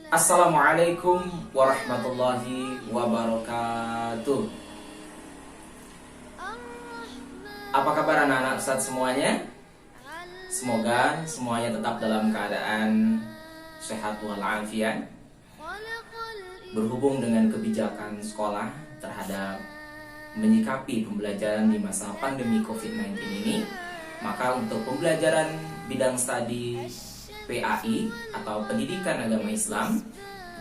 Assalamualaikum warahmatullahi wabarakatuh. Apa kabar anak-anak Ustadz semuanya? Semoga semuanya tetap dalam keadaan sehat walafiat. Berhubung dengan kebijakan sekolah terhadap menyikapi pembelajaran di masa pandemi COVID-19 ini, maka untuk pembelajaran bidang studi PAI atau Pendidikan Agama Islam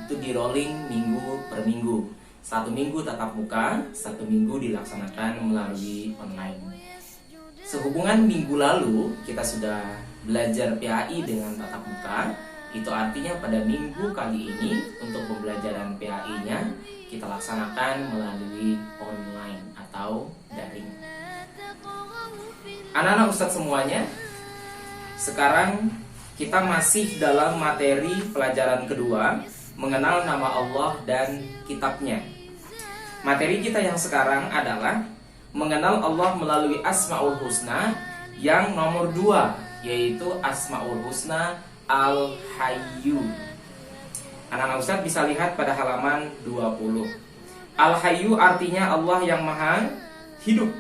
itu di rolling minggu per minggu. 1 minggu tatap muka, 1 minggu dilaksanakan melalui online. Sehubungan minggu lalu kita sudah belajar PAI dengan tatap muka, itu artinya pada minggu kali ini untuk pembelajaran PAI-nya kita laksanakan melalui online atau daring. Anak-anak Ustadz semuanya, sekarang kita masih dalam materi pelajaran kedua, mengenal nama Allah dan kitabnya. Materi kita yang sekarang adalah mengenal Allah melalui Asmaul Husna yang nomor 2, yaitu Asmaul Husna Al-Hayyu. Anak-anak Ustadz bisa lihat pada halaman 20. Al-Hayyu artinya Allah yang maha hidup.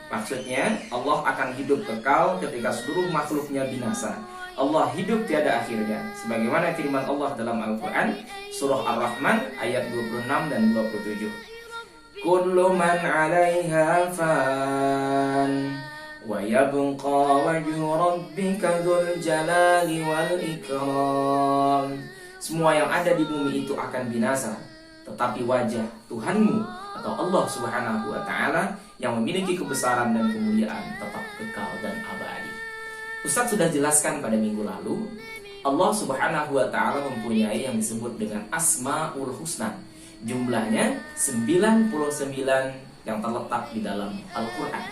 Maksudnya Allah akan hidup kekal ketika seluruh makhluknya binasa. Allah hidup tiada akhirnya, sebagaimana firman Allah dalam Al-Quran surah Ar-Rahman ayat 26 dan 27. Kullu man 'alaiha fan wa yabqa wajhu rabbika dzul jalali wal ikram. Semua yang ada di bumi itu akan binasa, tetapi wajah Tuhanmu atau Allah Subhanahu wa taala yang memiliki kebesaran dan kemuliaan tetap kekal dan abadi. Ustadz sudah jelaskan pada minggu lalu, Allah Subhanahu wa ta'ala mempunyai yang disebut dengan Asmaul Husna. Jumlahnya 99 yang terletak di dalam Al-Quran.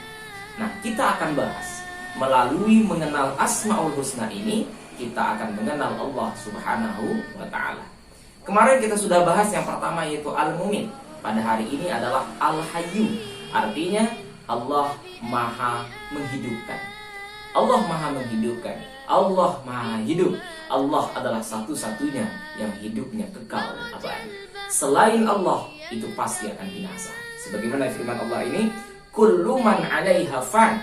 Nah, kita akan bahas melalui mengenal Asmaul Husna ini, kita akan mengenal Allah Subhanahu wa ta'ala. Kemarin kita sudah bahas yang pertama, yaitu Al-Mumin. Pada hari ini adalah Al-Hayyu, artinya Allah maha menghidupkan. Allah maha menghidupkan, Allah maha hidup. Allah adalah satu-satunya yang hidupnya kekal abadi. Selain Allah itu pasti akan binasa. Sebagaimana firman Allah ini, kullu man 'alaiha fan.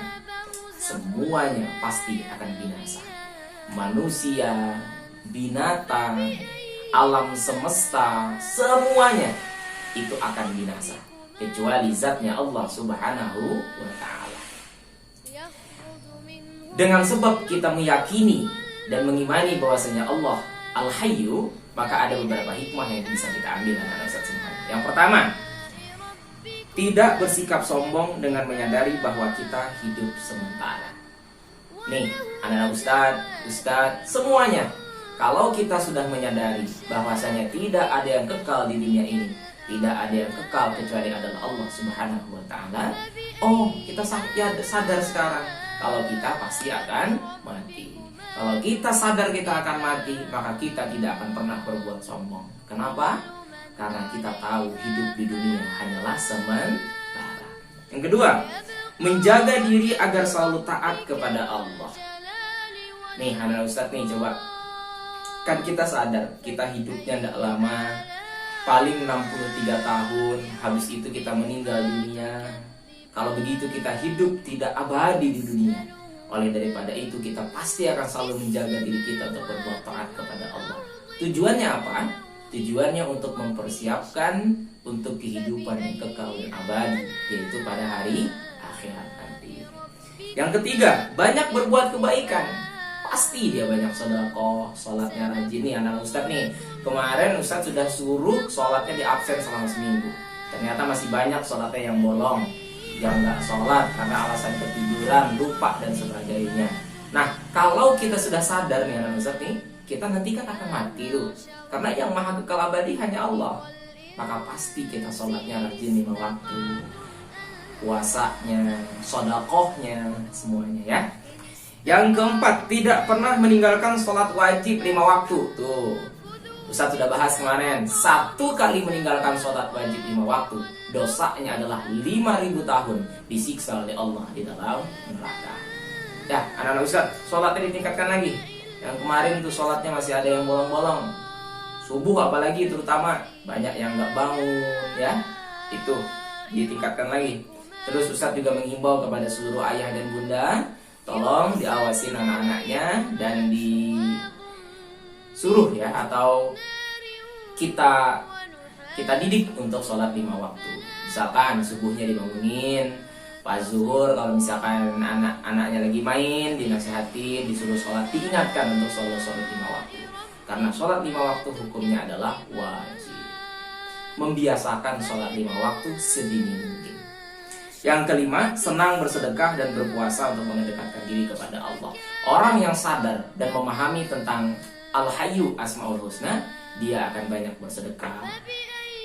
Semuanya pasti akan binasa. Manusia, binatang, alam semesta, semuanya itu akan binasa kecuali zatnya Allah Subhanahu wa ta'ala. Dengan sebab kita meyakini dan mengimani bahwasanya Allah Al-Hayyu, maka ada beberapa hikmah yang bisa kita ambil anak-anak Ustadz semuanya. Yang pertama, tidak bersikap sombong dengan menyadari bahwa kita hidup sementara. Nih, anak-anak Ustadz semuanya, kalau kita sudah menyadari bahwasanya tidak ada yang kekal di dunia ini, tidak ada yang kekal kecuali adalah Allah Subhanahu wa ta'ala. Oh, kita sadar sekarang kalau kita pasti akan mati. Kalau kita sadar kita akan mati, maka kita tidak akan pernah berbuat sombong. Kenapa? Karena kita tahu hidup di dunia hanyalah sementara. Yang kedua, menjaga diri agar selalu taat kepada Allah. Nih, anak Ustadz nih, coba. Kan kita sadar kita hidupnya tidak lama, paling 63 tahun, habis itu kita meninggal dunia. Kalau begitu kita hidup tidak abadi di dunia. Oleh daripada itu kita pasti akan selalu menjaga diri kita untuk berbuat taat kepada Allah. Tujuannya apa? Tujuannya untuk mempersiapkan untuk kehidupan yang kekal dan abadi, yaitu pada hari akhirat nanti. Yang ketiga, banyak berbuat kebaikan. Pasti dia banyak sedekah, sholatnya rajin. Nih anak Ustadz nih, kemarin Ustadz sudah suruh sholatnya di absen selama seminggu. Ternyata masih banyak sholatnya yang bolong, yang nggak sholat karena alasan ketiduran, lupa dan sebagainya. Nah, kalau kita sudah sadar nih anak Ustadz nih, kita nanti kan akan mati tuh. Karena yang maha kekal abadi hanya Allah. Maka pasti kita sholatnya rajin 5 waktu, puasanya, sedekahnya, semuanya ya. Yang keempat, tidak pernah meninggalkan sholat wajib 5 waktu. Tuh, Ustadz sudah bahas kemarin. 1 kali meninggalkan sholat wajib 5 waktu, dosanya adalah 5.000 tahun disiksa oleh Allah di dalam neraka. Ya, anak-anak Ustadz, sholatnya ditingkatkan lagi. Yang kemarin tuh sholatnya masih ada yang bolong-bolong. Subuh apalagi terutama banyak yang nggak bangun ya, itu ditingkatkan lagi. Terus Ustadz juga menghimbau kepada seluruh ayah dan bunda, tolong diawasin anak-anaknya dan disuruh ya, atau kita didik untuk sholat 5 waktu. Misalkan subuhnya dibangunin, pas zuhur kalau misalkan anak-anaknya lagi main, dinasihatin, disuruh sholat, diingatkan untuk sholat 5 waktu. Karena sholat 5 waktu hukumnya adalah wajib. Membiasakan sholat 5 waktu sedini mungkin. Yang kelima, senang bersedekah dan berpuasa untuk mendekatkan diri kepada Allah. Orang yang sadar dan memahami tentang Al-Hayyu Asmaul Husna, dia akan banyak bersedekah,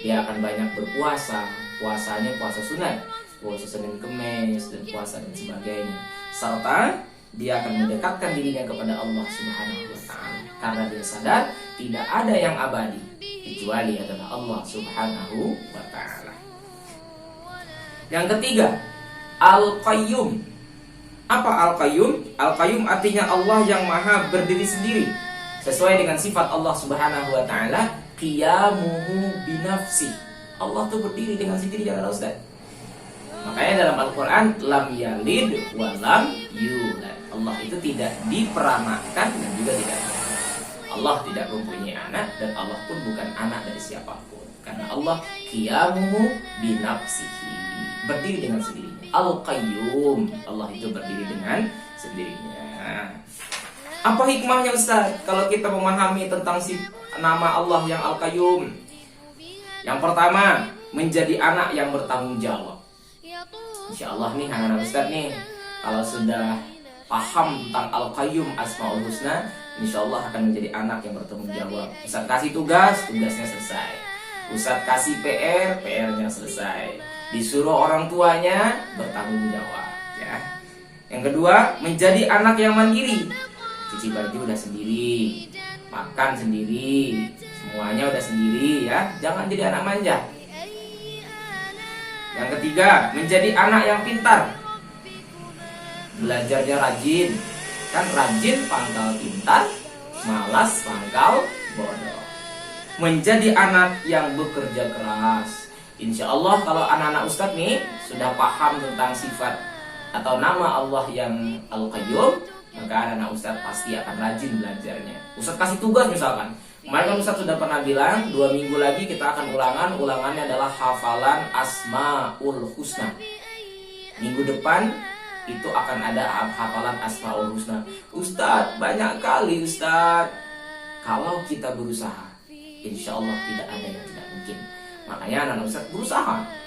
dia akan banyak berpuasa. Puasanya puasa sunat, puasa Senin Kemis dan puasa dan sebagainya. Serta dia akan mendekatkan dirinya kepada Allah Subhanahu wa Ta'ala. Karena dia sadar tidak ada yang abadi kecuali adalah Allah Subhanahu wa Ta'ala. Yang ketiga, Al-Qayyum. Apa Al-Qayyum? Al-Qayyum artinya Allah yang maha berdiri sendiri, sesuai dengan sifat Allah Subhanahu wa Ta'ala, qiyamuhu binafsi. Allah tuh berdiri dengan sendirinya, Ustaz. Makanya dalam Al-Quran, lam yalid wa lam yulad. Allah itu tidak diperanakan dan juga tidak dilahirkan. Allah tidak mempunyai anak dan Allah pun bukan anak dari siapapun. Karena Allah qiyamuhu binafsihi, berdiri dengan sendirinya. Al-Qayyum, Allah itu berdiri dengan sendirinya. Apa hikmahnya Ustaz kalau kita memahami tentang nama Allah yang Al-Qayyum? Yang pertama, menjadi anak yang bertanggung jawab. Insya Allah nih anak-anak Ustaz nih, kalau sudah paham tentang Al-Qayyum Asmaul Husna, insya Allah akan menjadi anak yang bertanggung jawab. Ustaz kasih tugas, tugasnya selesai. Ustaz kasih PR, PR-nya selesai. Disuruh orang tuanya, bertanggung jawab ya. Yang kedua, menjadi anak yang mandiri. Cuci baju udah sendiri, makan sendiri, semuanya udah sendiri ya. Jangan jadi anak manja. Yang ketiga, menjadi anak yang pintar. Belajarnya rajin. Kan rajin pangkal pintar, malas pangkal bodoh. Menjadi anak yang bekerja keras. Insya Allah kalau anak-anak Ustadz nih sudah paham tentang sifat atau nama Allah yang Al-Qayyum, maka anak-anak Ustadz pasti akan rajin belajarnya. Ustadz kasih tugas misalkan, kemarin kan Ustadz sudah pernah bilang 2 minggu lagi kita akan ulangannya adalah hafalan Asmaul Husna. Minggu depan itu akan ada hafalan Asmaul Husna. Ustadz, banyak kali Ustadz. Kalau kita berusaha, insya Allah tidak ada yang tidak mungkin. Makanya anak Ustadz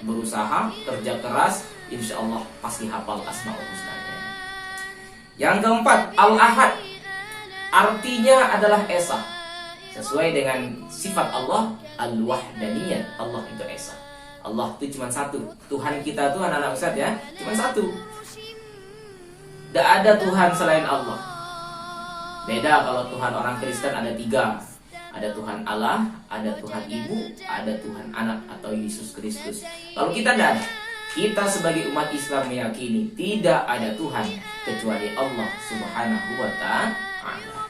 berusaha, kerja keras, insya Allah pasti hafal Asmaul Husna. Yang keempat, Al-Ahad. Artinya adalah Esa. Sesuai dengan sifat Allah, Al-Wahdaniyah. Allah itu Esa. Allah itu cuma satu. Tuhan kita tuh anak-anak Ustadz ya, cuma satu. Tidak ada Tuhan selain Allah. Beda kalau Tuhan orang Kristen ada 3. Ada Tuhan Allah, ada Tuhan Ibu, ada Tuhan Anak atau Yesus Kristus. Kalau kita tidak ada. Kita sebagai umat Islam meyakini tidak ada Tuhan kecuali Allah Subhanahu wa Ta'ala.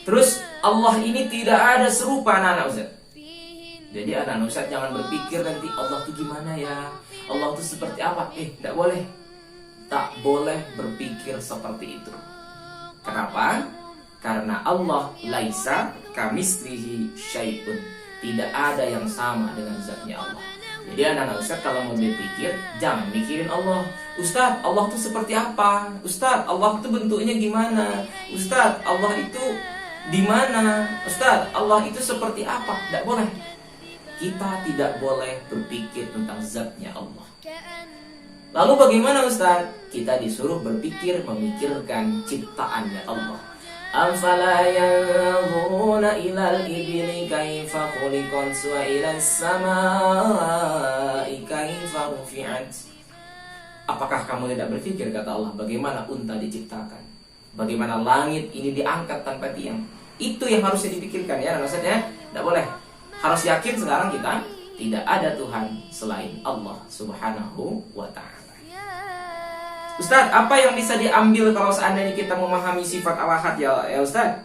Terus Allah ini tidak ada serupa anak-anak Ustaz. Jadi anak-anak Ustaz jangan berpikir nanti Allah itu gimana ya, Allah itu seperti apa. Tidak boleh. Tak boleh berpikir seperti itu. Kenapa? Karena Allah laisa kamitslihi syai'un. Tidak ada yang sama dengan zatnya Allah. Jadi anak-anak Ustaz kalau mau berpikir, jangan mikirin Allah. Ustaz, Allah itu seperti apa? Ustaz, Allah itu bentuknya gimana? Ustaz, Allah itu di mana? Ustaz, Allah itu seperti apa? Tidak boleh. Kita tidak boleh berpikir tentang zatnya Allah. Lalu bagaimana Ustaz? Kita disuruh berpikir, memikirkan ciptaannya Allah. Afala yanzuruna ilal ibili kaifa khuliqat wa ilas samai kaifa rufi'at. Apakah kamu tidak berpikir, kata Allah, bagaimana unta diciptakan? Bagaimana langit ini diangkat tanpa tiang? Itu yang harusnya dipikirkan ya, maksudnya tidak boleh. Harus yakin sekarang kita tidak ada Tuhan selain Allah Subhanahu wa Ta'ala. Ustaz, apa yang bisa diambil kalau seandainya kita memahami sifat Al-Ahad ya Ustaz?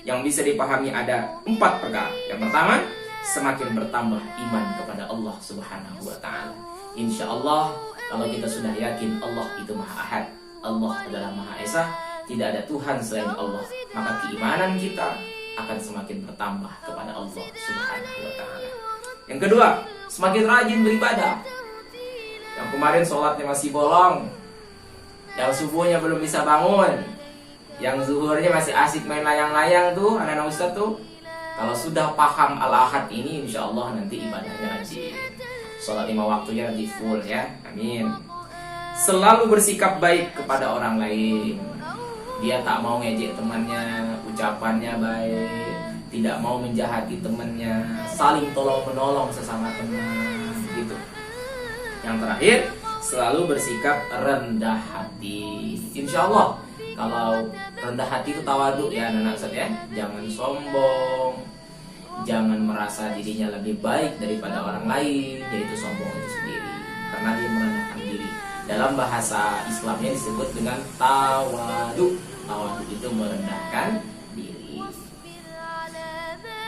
yang bisa dipahami ada 4 perkara. Yang pertama, semakin bertambah iman kepada Allah Subhanahu wa Ta'ala. Insya Allah, kalau kita sudah yakin Allah itu Maha Ahad, Allah adalah Maha Esa, tidak ada Tuhan selain Allah, maka keimanan kita akan semakin bertambah kepada Allah Subhanahu wa Ta'ala. Yang kedua, semakin rajin beribadah. Yang kemarin sholatnya masih bolong, yang subuhnya belum bisa bangun, yang zuhurnya masih asik main layang-layang tuh, anak-anak ustadz tuh, kalau sudah paham Al-Ahad ini, insya Allah nanti ibadahnya rajin. Sholat 5 waktunya nanti full ya, amin. Selalu bersikap baik kepada orang lain. Dia tak mau ngejek temannya, ucapannya baik, tidak mau menjahati temannya, saling tolong menolong sesama teman, gitu. Yang terakhir, selalu bersikap rendah hati. Insya Allah, kalau rendah hati itu tawadu ya anak-anak ustadz ya. Jangan sombong, jangan merasa dirinya lebih baik daripada orang lain, yaitu sombong itu sendiri, karena dia merendahkan diri. Dalam bahasa Islamnya disebut dengan tawadu. Tawadu itu merendahkan diri.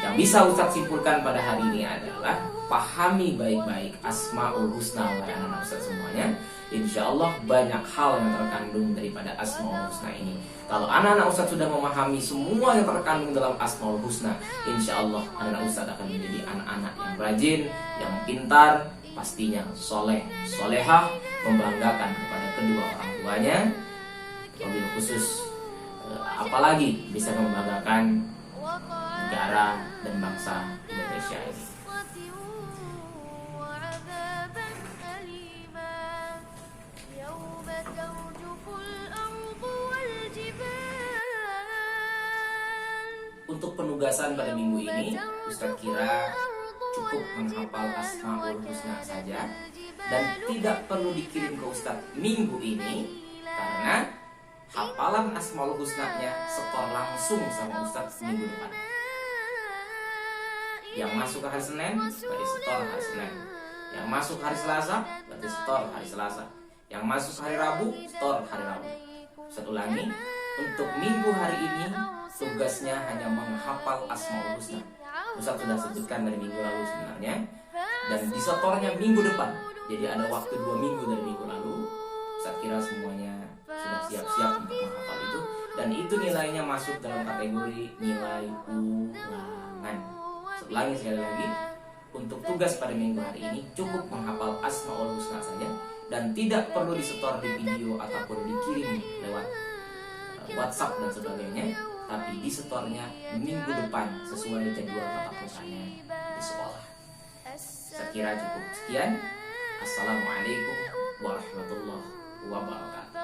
Yang bisa Ustadz simpulkan pada hari ini adalah pahami baik-baik Asmaul Husna oleh anak-anak Ustadz semuanya. Insya Allah banyak hal yang terkandung daripada Asmaul Husna ini. Kalau anak-anak Ustadz sudah memahami semua yang terkandung dalam Asmaul Husna, insya Allah anak-anak Ustadz akan menjadi anak-anak yang rajin, yang pintar, pastinya soleh, solehah, membanggakan kepada kedua orang tuanya. Wabil khusus, apalagi bisa membanggakan negara dan bangsa Indonesia ini. Untuk penugasan pada minggu ini, Ustadz kira cukup menghafal Asmaul Husna saja dan tidak perlu dikirim ke Ustadz minggu ini, karena hafalan Asmaul Husna-nya setor langsung sama Ustadz minggu depan. Yang masuk hari Senin, berarti setor hari Senin. Yang masuk hari Selasa, berarti setor hari Selasa. Yang masuk hari Rabu, setor hari Rabu. Ustadz ulangi, untuk minggu hari ini tugasnya hanya menghafal Asmaul Husna. Ustadz sudah sebutkan dari minggu lalu sebenarnya, dan disetornya minggu depan. Jadi ada waktu 2 minggu dari minggu lalu. Ustadz kira semuanya sudah siap-siap untuk menghafal itu, dan itu nilainya masuk dalam kategori nilai ulangan. Ulangi sekali lagi, untuk tugas pada minggu hari ini cukup menghafal Asmaul Husna saja, dan tidak perlu disetor di video ataupun dikirim lewat WhatsApp dan sebagainya, tapi disetornya minggu depan sesuai jadwal tatap mukanya di sekolah. Saya kira cukup sekian. Assalamualaikum warahmatullahi wabarakatuh.